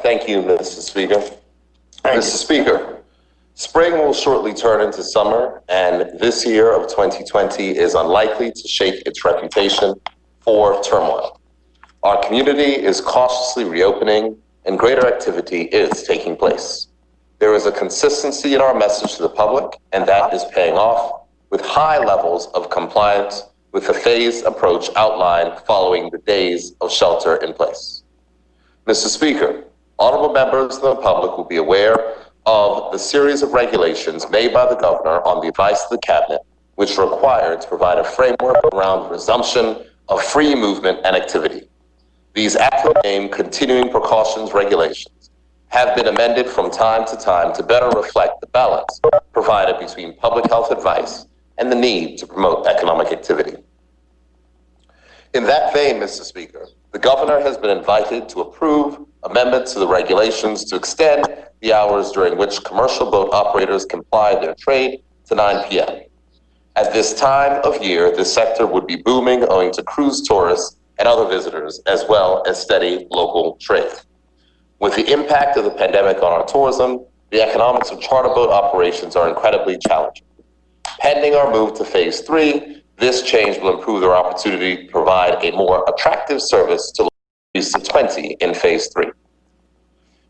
Thank you, Mr. Speaker. Mr. Speaker, spring will shortly turn into summer, and this year of 2020 is unlikely to shake its reputation for turmoil. Our community is cautiously reopening, and greater activity is taking place. There is a consistency in our message to the public, and that is paying off with high levels of compliance with the phased approach outlined following the days of shelter in place. Mr. Speaker, honorable members of the public will be aware of the series of regulations made by the governor on the advice of the cabinet, which are required to provide a framework around the resumption of free movement and activity. These acronym continuing precautions regulations have been amended from time to time to better reflect the balance provided between public health advice and the need to promote economic activity. In that vein, Mr. Speaker, the governor has been invited to approve amendments to the regulations to extend the hours during which commercial boat operators can ply their trade to 9 p.m. At this time of year, this sector would be booming owing to cruise tourists and other visitors, as well as steady local trade. With the impact of the pandemic on our tourism, the economics of charter boat operations are incredibly challenging. Pending our move to phase 3, this change will improve their opportunity to provide a more attractive service to 20 in phase 3.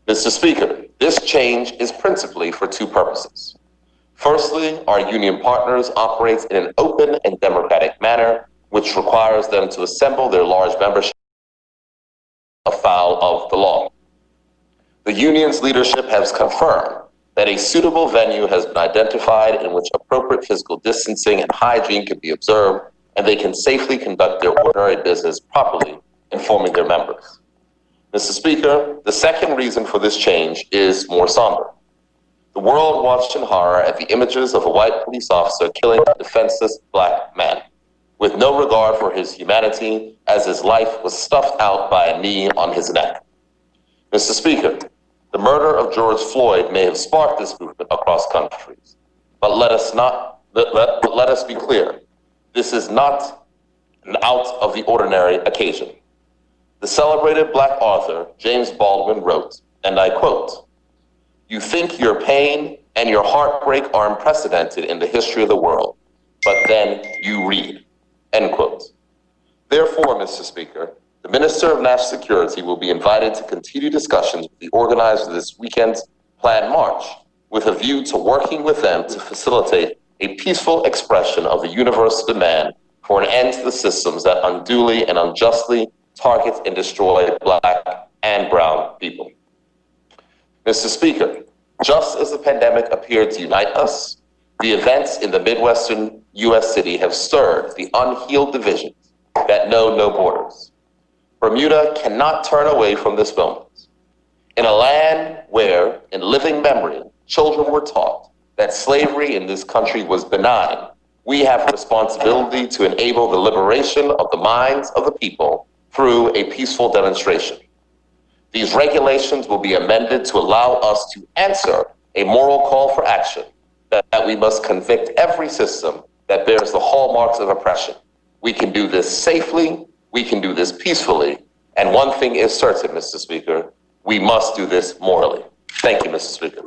Mr. Speaker, this change is principally for two purposes. Firstly, our union partners operate in an open and democratic manner, which requires them to assemble their large membership afoul of the law. The union's leadership has confirmed that a suitable venue has been identified in which appropriate physical distancing and hygiene can be observed, and they can safely conduct their ordinary business properly, informing their members. Mr. Speaker, the second reason for this change is more somber. The world watched in horror at the images of a white police officer killing a defenseless black man, with no regard for his humanity, as his life was stuffed out by a knee on his neck. Mr. Speaker, the murder of George Floyd may have sparked this movement across countries, but let us be clear. This is not an out of the ordinary occasion. The celebrated Black author James Baldwin wrote, and I quote, "You think your pain and your heartbreak are unprecedented in the history of the world, but then you read," end quote. Therefore, Mr. Speaker, the Minister of National Security will be invited to continue discussions with the organizers of this weekend's planned march, with a view to working with them to facilitate a peaceful expression of the universal demand for an end to the systems that unduly and unjustly target and destroy Black and brown people. Mr. Speaker, just as the pandemic appeared to unite us, the events in the Midwestern U.S. city have stirred the unhealed divisions that know no borders. Bermuda cannot turn away from this moment. In a land where, in living memory, children were taught that slavery in this country was benign, we have a responsibility to enable the liberation of the minds of the people through a peaceful demonstration. These regulations will be amended to allow us to answer a moral call for action that we must convict every system that bears the hallmarks of oppression. We can do this safely, we can do this peacefully, and one thing is certain, Mr. Speaker, we must do this morally. Thank you, Mr. Speaker.